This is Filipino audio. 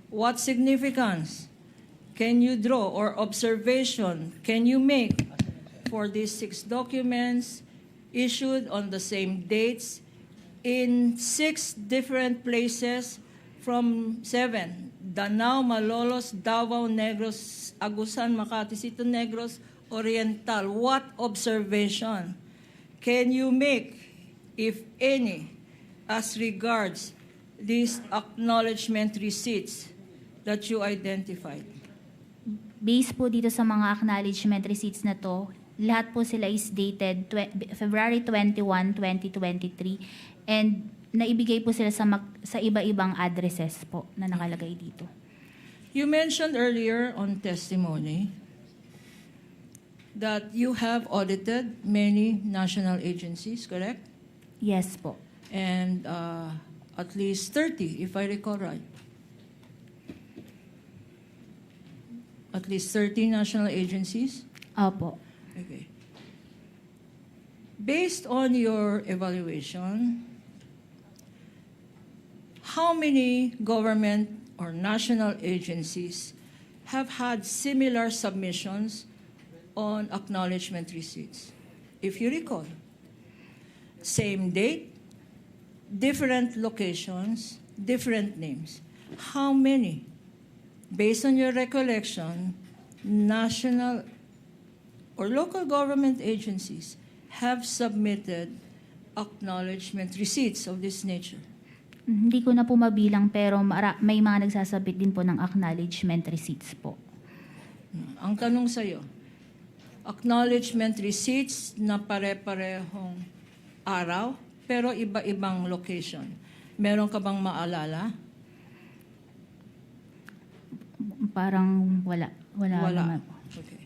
What significance can you draw or observation can you make for these 6 documents issued on the same dates in 6 different places from 7, Danao, Malolos, Davao, Negros, Agusan, Makati, Sito Negros, Oriental? What observation can you make, if any, as regards these acknowledgement receipts that you identified? Based po dito sa mga acknowledgement receipts na to, lahat po sila is dated February 21, 2023, and naibigay po sila sa iba-ibang addresses po na nakalagay dito. You mentioned earlier on testimony that you have audited many national agencies, correct? Yes po. And at least 30, if I recall right. At least 30 national agencies? Opo. Okay. Based on your evaluation, how many government or national agencies have had similar submissions on acknowledgement receipts? If you recall, same date, different locations, different names. How many, based on your recollection, national or local government agencies have submitted acknowledgement receipts of this nature? Hindi ko na po mabilang, pero may mga nagsasabit din po ng acknowledgement receipts po. Ang tanong sa'yo, acknowledgement receipts na pare-parehong araw, pero iba-ibang location. Meron ka bang maalala? Parang wala. Wala naman po. Okay.